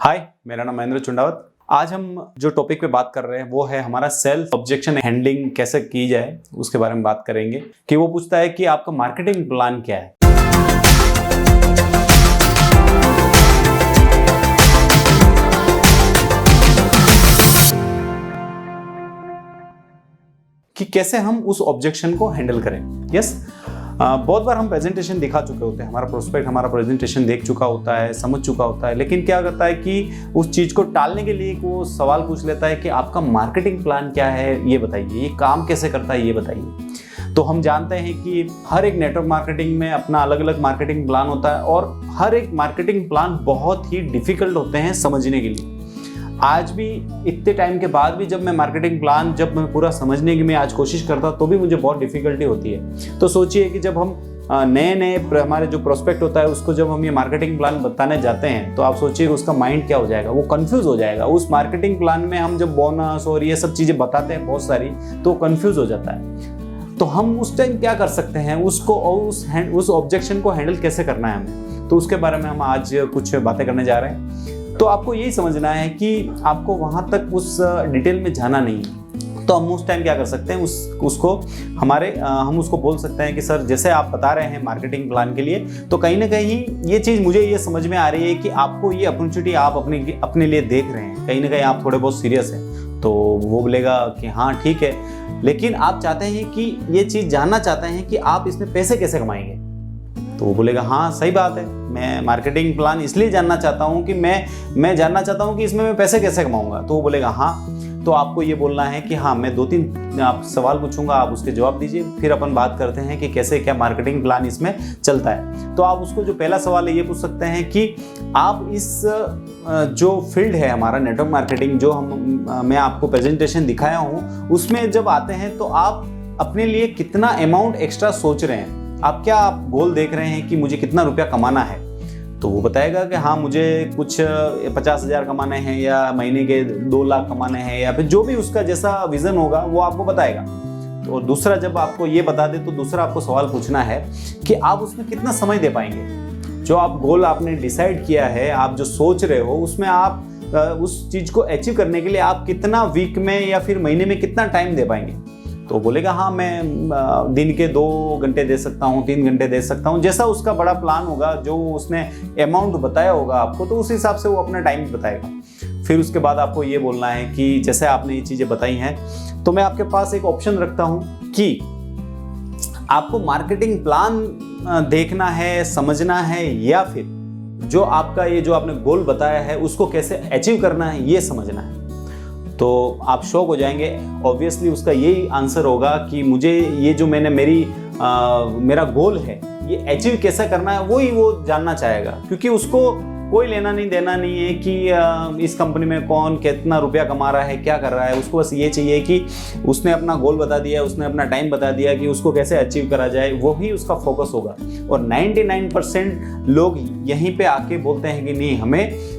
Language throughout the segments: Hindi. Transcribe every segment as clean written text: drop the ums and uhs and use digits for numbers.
हाय, मेरा नाम महेंद्र चुंडावत। आज हम जो टॉपिक पे बात कर रहे हैं वो है हमारा सेल्फ ऑब्जेक्शन हैंडलिंग कैसे की जाए, उसके बारे में बात करेंगे। कि वो पूछता है कि आपका मार्केटिंग प्लान क्या है। कि कैसे हम उस ऑब्जेक्शन को हैंडल करें। यस, बहुत बार हम प्रेजेंटेशन दिखा चुके होते हैं, हमारा प्रोस्पेक्ट हमारा प्रेजेंटेशन देख चुका होता है, समझ चुका होता है, लेकिन क्या करता है कि उस चीज़ को टालने के लिए वो सवाल पूछ लेता है कि आपका मार्केटिंग प्लान क्या है, ये बताइए, ये काम कैसे करता है, ये बताइए। तो हम जानते हैं कि हर एक नेटवर्क मार्केटिंग में अपना अलग अलग मार्केटिंग प्लान होता है और हर एक मार्केटिंग प्लान बहुत ही डिफिकल्ट होते हैं समझने के लिए। आज भी इतने टाइम के बाद भी जब मैं मार्केटिंग प्लान मैं पूरा समझने की मैं आज कोशिश करता तो भी मुझे बहुत डिफिकल्टी होती है। तो सोचिए कि जब हम नए हमारे जो प्रोस्पेक्ट होता है उसको जब हम ये मार्केटिंग प्लान बताने जाते हैं तो आप सोचिए उसका माइंड क्या हो जाएगा, वो कंफ्यूज हो जाएगा। उस मार्केटिंग प्लान में हम जब बोनस और ये सब चीज़ें बताते हैं बहुत सारी, तो कंफ्यूज हो जाता है। तो हम उस टाइम क्या कर सकते हैं, उसको और उस ऑब्जेक्शन को हैंडल कैसे करना है हमें, तो उसके बारे में हम आज कुछ बातें करने जा रहे हैं। तो आपको यही समझना है कि आपको वहां तक उस डिटेल में जाना नहीं है। तो हम उस टाइम क्या कर सकते हैं, उसको हम उसको बोल सकते हैं कि सर, जैसे आप बता रहे हैं मार्केटिंग प्लान के लिए, तो कहीं ना कहीं ये चीज़ मुझे ये समझ में आ रही है कि आपको ये अपॉर्चुनिटी आप अपने लिए देख रहे हैं, कहीं ना कहीं आप थोड़े बहुत सीरियस हैं। तो वो बोलेगा कि हाँ ठीक है, लेकिन आप चाहते हैं कि ये चीज़ जानना चाहते हैं कि आप इसमें पैसे कैसे कमाएंगे। तो वो बोलेगा हाँ सही बात है, मैं मार्केटिंग प्लान इसलिए जानना चाहता हूँ कि मैं जानना चाहता हूँ कि इसमें मैं पैसे कैसे कमाऊंगा। तो वो बोलेगा हाँ। तो आपको ये बोलना है कि हाँ, मैं 2-3 आप सवाल पूछूंगा, आप उसके जवाब दीजिए, फिर अपन बात करते हैं कि कैसे क्या मार्केटिंग प्लान इसमें चलता है। तो आप उसको जो पहला सवाल है ये पूछ सकते हैं कि आप इस जो फील्ड है हमारा नेटवर्क मार्केटिंग, जो मैं आपको प्रेजेंटेशन दिखाया हूँ, उसमें जब आते हैं तो आप अपने लिए कितना अमाउंट एक्स्ट्रा सोच रहे हैं, आप गोल देख रहे हैं कि मुझे कितना रुपया कमाना है। तो वो बताएगा कि हाँ, मुझे कुछ 50,000 कमाने हैं, या महीने के 2 लाख कमाने हैं, या फिर जो भी उसका जैसा विजन होगा वो आपको बताएगा। तो दूसरा, जब आपको ये बता दे तो दूसरा आपको सवाल पूछना है कि आप उसमें कितना समय दे पाएंगे। जो आप गोल आपने डिसाइड किया है, आप जो सोच रहे हो, उसमें आप उस चीज़ को अचीव करने के लिए आप कितना वीक में या फिर महीने में कितना टाइम दे पाएंगे। तो बोलेगा हाँ, मैं दिन के 2 घंटे दे सकता हूँ, 3 घंटे दे सकता हूँ, जैसा उसका बड़ा प्लान होगा, जो उसने अमाउंट बताया होगा आपको, तो उस हिसाब से वो अपना टाइम बताएगा। फिर उसके बाद आपको ये बोलना है कि जैसे आपने ये चीज़ें बताई हैं, तो मैं आपके पास एक ऑप्शन रखता हूँ कि आपको मार्केटिंग प्लान देखना है, समझना है, या फिर जो आपका ये जो आपने गोल बताया है उसको कैसे अचीव करना है ये समझना है। तो आप शॉक हो जाएंगे। ऑब्वियसली उसका यही आंसर होगा कि मुझे ये जो मेरा गोल है ये अचीव कैसे करना है, वही वो जानना चाहेगा। क्योंकि उसको कोई लेना नहीं देना नहीं है कि इस कंपनी में कौन कितना रुपया कमा रहा है, क्या कर रहा है। उसको बस ये चाहिए कि उसने अपना गोल बता दिया, उसने अपना टाइम बता दिया कि उसको कैसे अचीव करा जाए, वही उसका फोकस होगा। और 99% लोग यहीं पे आके बोलते हैं कि नहीं, हमें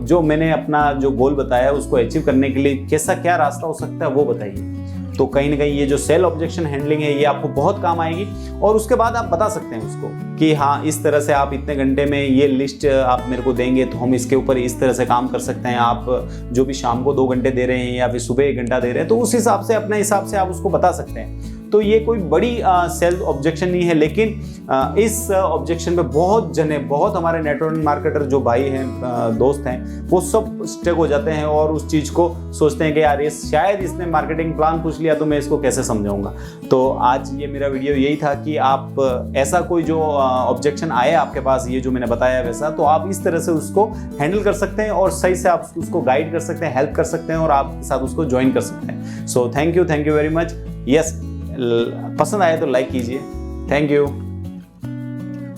जो मैंने अपना जो गोल बताया उसको अचीव करने के लिए कैसा क्या रास्ता हो सकता है वो बताइए। तो कहीं ना कहीं ये जो सेल ऑब्जेक्शन हैंडलिंग है ये आपको बहुत काम आएगी। और उसके बाद आप बता सकते हैं उसको कि हाँ, इस तरह से आप इतने घंटे में ये लिस्ट आप मेरे को देंगे तो हम इसके ऊपर इस तरह से काम कर सकते हैं। आप जो भी शाम को 2 घंटे दे रहे हैं या फिर सुबह 1 घंटा दे रहे हैं, तो उस हिसाब से अपने हिसाब से आप उसको बता सकते हैं। तो ये कोई बड़ी सेल्फ ऑब्जेक्शन नहीं है, लेकिन इस ऑब्जेक्शन पे बहुत हमारे नेटवर्क मार्केटर जो भाई हैं, दोस्त हैं, वो सब स्टक हो जाते हैं और उस चीज़ को सोचते हैं कि यार, ये शायद इसने मार्केटिंग प्लान पूछ लिया तो मैं इसको कैसे समझाऊंगा। तो आज ये मेरा वीडियो यही था कि आप ऐसा कोई जो ऑब्जेक्शन आए आपके पास, ये जो मैंने बताया वैसा, तो आप इस तरह से उसको हैंडल कर सकते हैं और सही से आप उसको गाइड कर सकते हैं, हेल्प कर सकते हैं और आपके साथ उसको ज्वाइन कर सकते हैं। So thank you very much. Yes, पसंद आए तो लाइक कीजिए। Thank you.